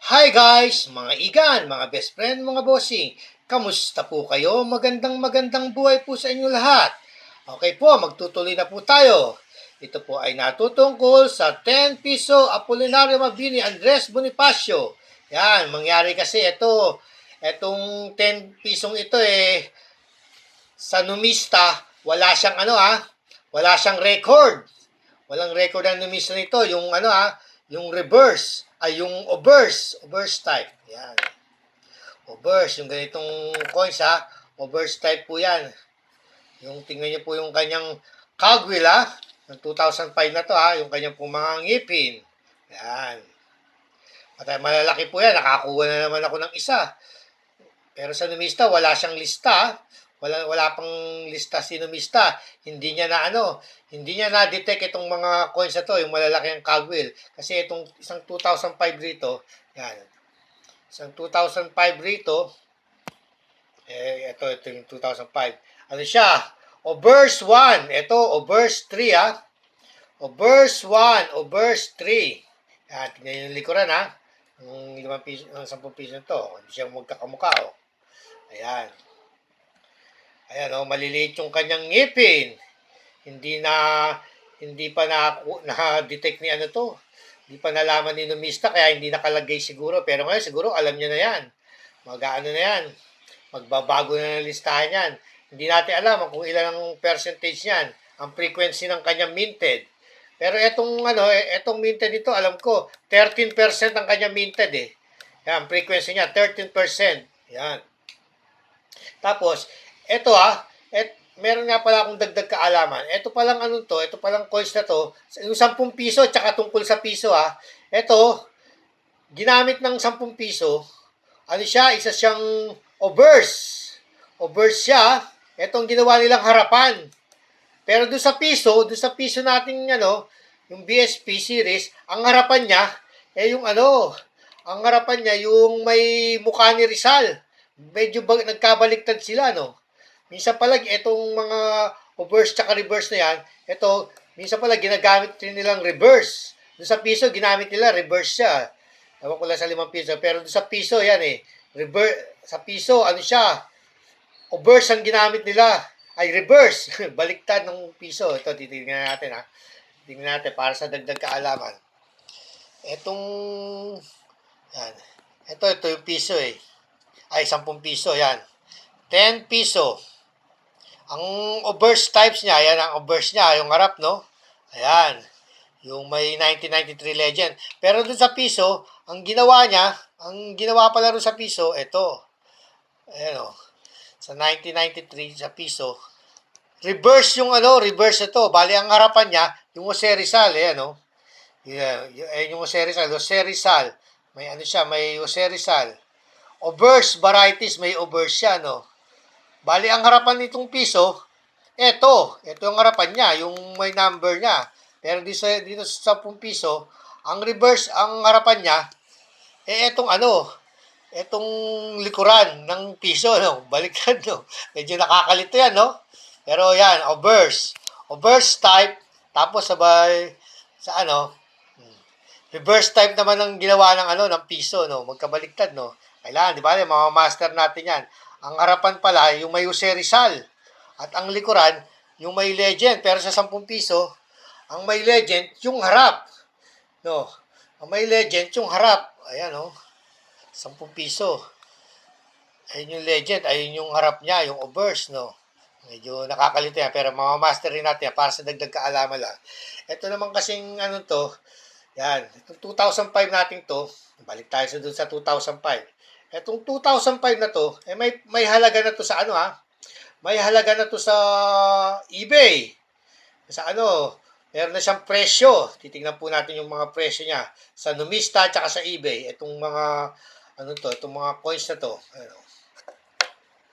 Hi guys, mga igan, mga best friend, mga bossing. Kamusta po kayo? Magandang buhay po sa inyo lahat. Okay po, magtutuloy na po tayo. Ito po ay natutungkol sa 10 piso Apolinario Mabini Andres Bonifacio. Yan, mangyari kasi itong 10 pisong ito sa numista, wala siyang record. Walang record ang numista nito, yung reverse, ay yung obverse type. Yan. Obverse, yung ganitong coins obverse type po yan. Yung tingnan niyo po yung kanyang cogwheel ng 2005 na to yung kanyang pong mga ngipin. Yan. Malalaki po yan, nakakuha na naman ako ng isa. Pero sa numista, wala siyang lista. Wala pang lista si numista. Hindi niya na-detect itong mga coins na to, yung malalaki ang cogwheel. Kasi itong isang 2005 rito, yan. Isang 2005 rito, ito yung 2005. Ano siya? Obverse 1. Ito, obverse 3 Obverse 1, obverse 3. Yan, tingnan yung likuran Yung 5 piso, 10 piso to. Hindi siya magkakamukha Ayan. Ayan maliliit yung kanyang ngipin. Hindi pa na-detect ni Hindi pa nalaman ni numista kaya hindi nakalagay siguro. Pero ngayon siguro alam niya na yan. Mag-aano na yan. Magbabago na ng listahan yan. Hindi natin alam kung ilan ang percentage niyan. Ang frequency ng kanyang minted. Pero etong minted nito, alam ko, 13% ang kanyang minted Yan, frequency niya, 13%. Yan. Tapos, meron nga pala akong dagdag kaalaman. Ito palang ito palang coins na to, yung 10 piso, tsaka tungkol sa piso Ito, ginamit ng 10 piso, isa siyang obverse. Obverse siya, etong ginawa nilang harapan. Pero doon sa piso nating yung BSP series, ang harapan niya, ang harapan niya yung may mukha ni Rizal. Medyo nagkabaliktad sila, Minsan pala, itong mga obverse tsaka reverse na yan, minsan pala ginagamit rin nilang reverse. Doon sa piso, ginamit nila, reverse siya. Ewan ko lang sa 5 piso. Pero doon sa piso, yan reverse. Sa piso, obverse ang ginamit nila. Ay, reverse. Baliktad ng piso. Ito, titignan natin Tingnan natin para sa dagdag kaalaman. Yan. Ito yung piso Ay, 10 piso, yan. 10 piso. Ang obverse types niya, yan ang obverse niya, yung harap, no? Ayan. Yung may 1993 legend. Pero dun sa piso, ang ginawa pala rin sa piso, ito. Ayan sa 1993 sa piso, reverse reverse ito. Bali, ang harapan niya, yung Jose Rizal, yung Jose Rizal. May may Jose Rizal. Obverse varieties, may obverse siya, Bali, ang harapan nitong piso, ito yung harapan niya, yung may number niya. Pero dito sa 10 piso, ang reverse, ang harapan niya, etong likuran ng piso, Baliktad, Medyo nakakalito yan, Pero yan, obverse. Obverse type, tapos sabay, sa reverse type naman ang ginawa ng piso, Magkabaliktad, Kailangan, di ba? Master natin yan. Ang harapan pala, yung may Jose Rizal. At ang likuran, yung may legend. Pero sa 10 piso, ang may legend, yung harap. Ang may legend, yung harap. Ayan, 10 piso. Ayun yung legend. Ayun yung harap niya, yung obverse, Medyo nakakalito yan. Pero mamamaster rin natin yan para sa dagdag kaalaman lang. Ito naman kasing yan. Itong 2005 natin to. Balik tayo dun sa 2005. Itong 2005 na to, may halaga na to sa May halaga na to sa eBay. Sa meron na siyang presyo. Titingnan po natin yung mga presyo niya sa numista at sa eBay. Itong mga itong mga coins na to.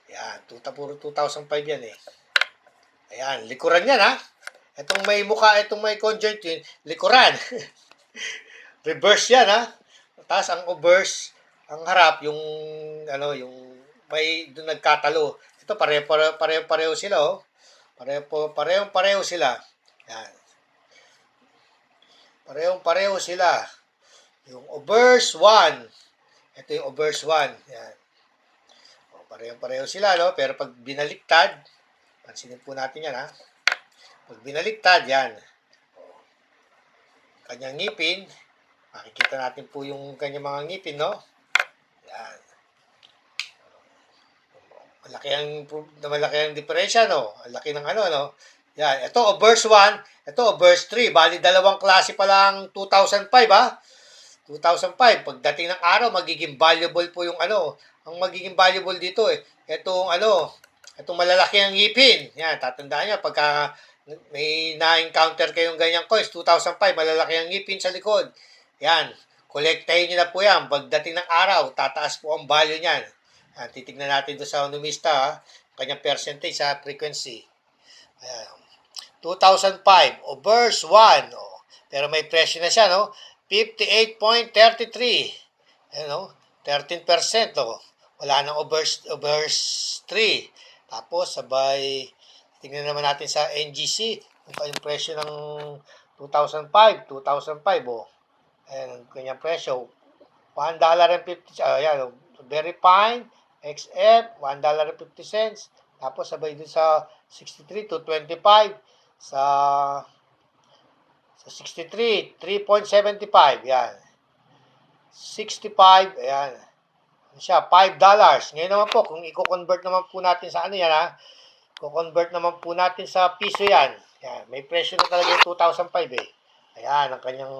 Yan, puro 2005 yan Ayan, likuran yan Itong may mukha, itong may conjoint yun, likuran. Reverse yan Tapos ang obverse, ang harap, yung may doon nagkatalo. Ito pareho sila Pareho sila. Yan. Pareho sila. Yung obverse 1, Ito yung obverse 1. Yan. O, pareho-pareho sila, no? Pero pag binaliktad, pansinin po natin yan, ha? Pag binaliktad, yan. Kanyang ngipin, makikita natin po yung kanyang mga ngipin, no? Yan. Malaki ang diferensya, no? Ang laki ng ano, no? Yan. Ito, obverse 1. Ito, obverse 3. Bali, dalawang klase pa lang 2005, ha? 2005, pagdating ng araw, magiging valuable po yung ano, ang magiging valuable dito itong ano, itong malalaki ang ngipin. Yan, tatandaan niya, pagka may na-encounter kayong ganyang coins, 2005, malalaki ang ngipin sa likod. Yan, kolektahin niyo na po yan. Pagdating ng araw, tataas po ang value niyan. Yan, titignan natin doon sa numista, ha, kanyang percentage sa frequency. Ayan. 2005, obverse 1, pero may presyo na siya, no? 58.33. Ano? 13%, oh. Wala nang obverse 3. Tapos, sabay, tingnan naman natin sa NGC, yung presyo ng 2005, oh. Ayan, ang kanyang presyo. $1.50, ayan, very fine, XF, $1.50. Tapos, sabay dun sa 63 to 25, sa 63, 3.75, yan. 65, ayan. Ano siya, $5. Ngayon naman po, kung i-convert naman po natin sa ano yan, ha? I-convert naman po natin sa piso yan. Yan, may presyo na talaga yung 2005, eh. Ayan, ang kanyang,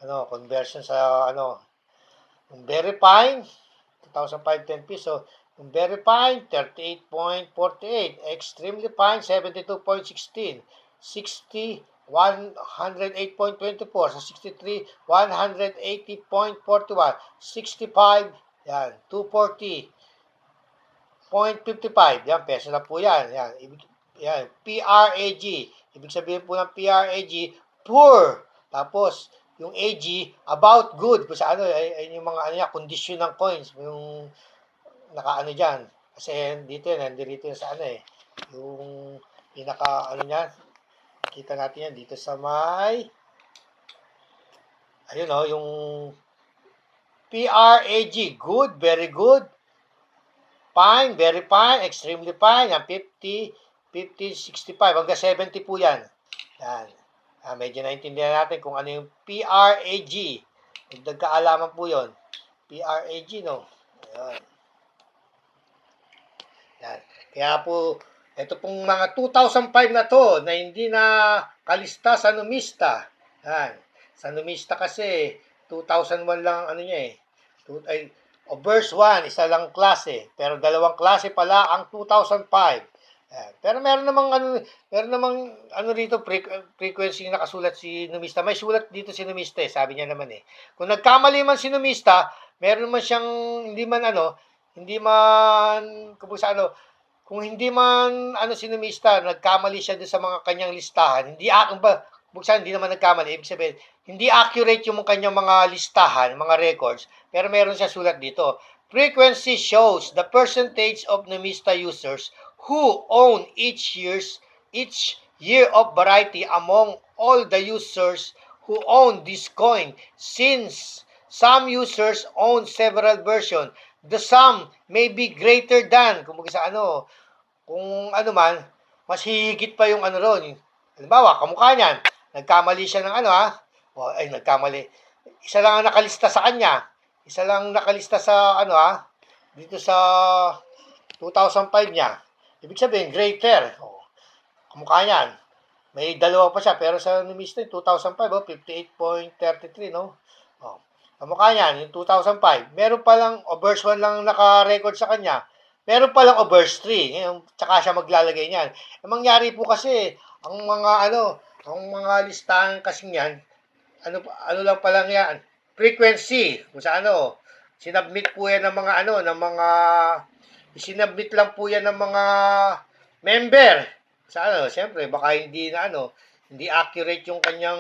ano, conversion sa, ano, yung very fine, 2005, 10 piso. Yung very fine, 38.48. Extremely fine, 72.16. 60, 108.24 sa 63, 180.41, 65, yan, 240.55, yan, peso na po yan, yan, PRAG, ibig sabihin po ng PRAG, poor, tapos, yung AG, about good, kung sa ano, ay yung mga, ano yan, condition ng coins, yung, naka-ano dyan, kasi dito yan, nandito yan sa ano yung, pinaka, ano yan, kita natin yan dito sa may, ayun yung PRAG, good, very good, fine, very fine, extremely fine, yan, 50, 65, hanggang 70 po yan. Yan. Medyo naintindihan natin kung ano yung PRAG. Nagkaalaman po yun. PRAG, no? Ayan. Yan. Kaya po, ito pong mga 2005 na to na hindi na kalista sa numista. Yan. Sa numista kasi 2001 lang ano niya obverse 1, isa lang klase, pero dalawang klase pala ang 2005. Yan. Pero meron namang ano rito frequency nakasulat si numista. May sulat dito si numista, sabi niya naman Kung nagkamali man si numista, meron man siyang hindi man kung hindi man sinumista, nagkamali siya doon sa mga kanyang listahan, hindi naman nagkamali, ibig sabihin, hindi accurate yung kanyang mga listahan, mga records, pero meron siya sulat dito. Frequency shows the percentage of numista users who own each year of variety among all the users who own this coin. Since some users own several versions, the sum may be greater than, kung man, mas hihigit pa yung ron. Halimbawa, kamukha niyan, nagkamali siya ng nagkamali. Isa lang ang nakalista sa kanya. Isa lang nakalista sa, dito sa 2005 niya. Ibig sabihin, greater. Kamukha niyan. May dalawa pa siya, pero sa numista 2005, 58.33, no? Kamukha niyan, yung 2005. Meron palang, obverse 1 lang naka-record sa kanya. Meron palang obverse 3. Ngayon, tsaka siya maglalagay niyan. Ang mangyari po kasi, ang mga listahan kasi niyan, ano lang palang yan, frequency, kung sa sinubmit po yan ng mga sinubmit lang po yan ng mga member. Sa siyempre, baka hindi hindi accurate yung kanyang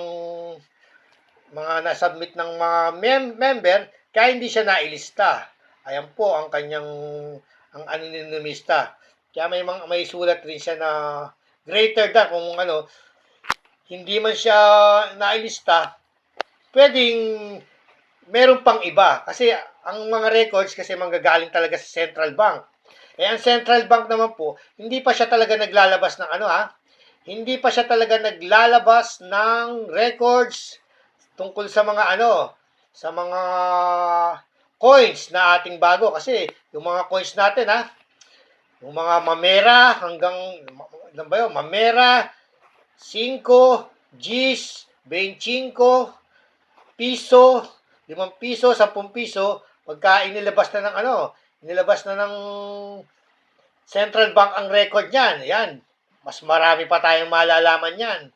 mga nasubmit ng mga member, kaya hindi siya nailista. Ayan po ang kanyang ni numista. Kaya may sulat rin siya na greater than kung hindi man siya nailista, pwedeng meron pang iba. Kasi ang mga records kasi manggagaling talaga sa Central Bank. Eh, ang Central Bank naman po, hindi pa siya talaga naglalabas ng ano ha, hindi pa siya talaga naglalabas ng records tungkol sa mga ano, sa mga coins na ating bago. Kasi yung mga coins natin ha, yung mga mamera hanggang, ano ba yun, mamera, 5, Gs, 25, piso, 5 piso, 10 piso, pagka inilabas na ng ano, inilabas na ng Central Bank ang record niyan, yan, mas marami pa tayong malalaman yan.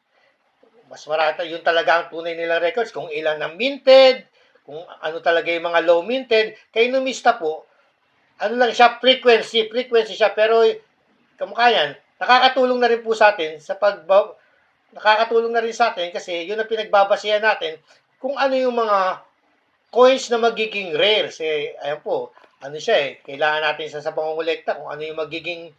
Mas marami, yun talaga ang tunay nilang records, kung ilan ang minted, kung ano talaga yung mga low minted. Kay numista po, ano lang siya, frequency siya, pero kamukha yan, nakakatulong na rin po sa atin sa nakakatulong na rin sa atin kasi yun ang pinagbabasihan natin kung ano yung mga coins na magiging rare. Kasi, ayan po, ano siya kailangan natin sa pangungulekta kung ano yung magiging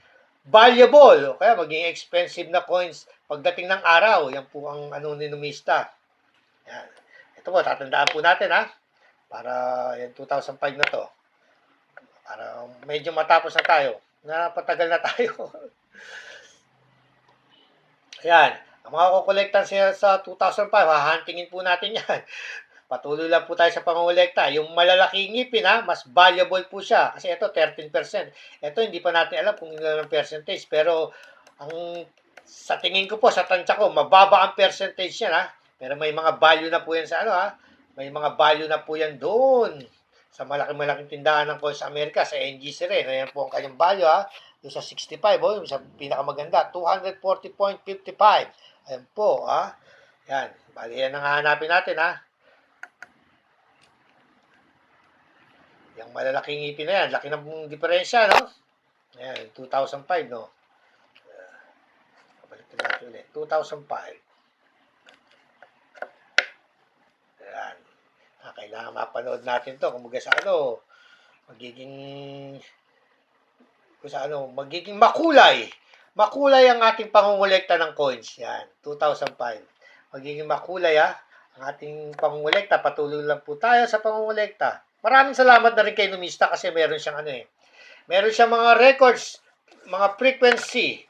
valuable o kaya magiging expensive na coins pagdating ng araw. Yan po ang ano ni numista. Yan. Ito po, tatandaan po natin ha. Para yan 2005 na to. Para medyo matapos na tayo. Napatagal na tayo. Ayan. Ang mga kukolektan siya sa 2005, hahantingin po natin yan. Patuloy lang po tayo sa pangungulekta. Yung malalaking ngipin ha, mas valuable po siya. Kasi ito, 13%. Ito, hindi pa natin alam kung ilan ang percentage. Pero, sa tingin ko po, sa tansya ko, mababa ang percentage yan ha. Pero may mga value na po yan sa ano ha. May mga value na po yan doon. Sa malaking tindahan ng Coins America, sa NGC rin. Ayan po ang kanyang value ha. Doon sa 65, oh, sa pinakamaganda, 240.55. Ayan po ha. Yan. Bali, yan ang hahanapin natin ha. Yung malalaking ngipin na yan, laki ng diferensya, no? Ayan, 2005, no? Balik natin ulit. 2005. Ayan. Kailangan mapanood natin to. Kung sa ano, magiging, magiging makulay. Makulay ang ating pangungulekta ng coins. Yan, 2005. Magiging makulay, ha? Ang ating pangungulekta. Patuloy lang po tayo sa pangungulekta. Maraming salamat na rin kay Numista kasi meron siyang meron siyang mga records, mga frequency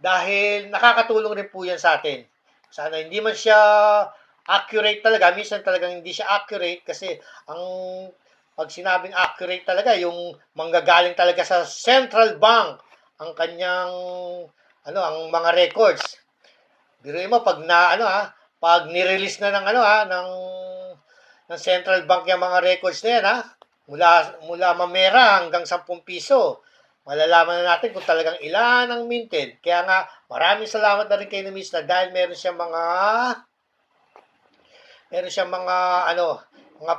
dahil nakakatulong rin po yan sa atin. Sana hindi man siya accurate talaga, minsan talagang hindi siya accurate kasi ang pag sinabing accurate talaga, yung manggagaling talaga sa Central Bank ang kanyang ang mga records. Biruin mo pag pag ni-release na ng ng Central Bank yung mga records na yan, ha? Mula mamera hanggang 10 piso. Malalaman na natin kung talagang ilan ang minted. Kaya nga, maraming salamat na rin kay Numista dahil meron siyang mga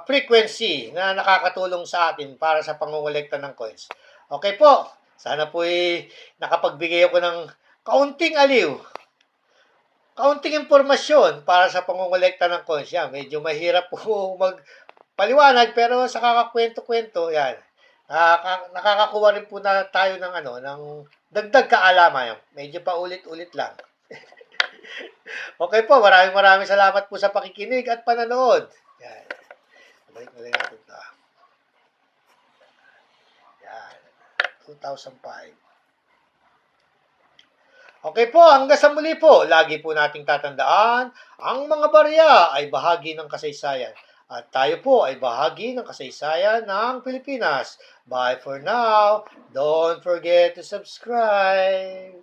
frequency na nakakatulong sa atin para sa pangungulekta ng coins. Okay po, sana po nakapagbigay ako ng kaunting aliw, kaunting impormasyon para sa pangungulekta ng coins. Yan, medyo mahirap po magpaliwanag pero sa kakakwento-kwento, yan. Nakakakuha rin po na tayo ng ng dagdag kaalaman. Medyo pa ulit-ulit lang. Okay po, maraming salamat po sa pakikinig at pananood. Yan. Balik natin ito. Yan. 2005. Okay po, hanggang sa muli po, lagi po nating tatandaan, ang mga barya ay bahagi ng kasaysayan. At tayo po ay bahagi ng kasaysayan ng Pilipinas. Bye for now. Don't forget to subscribe.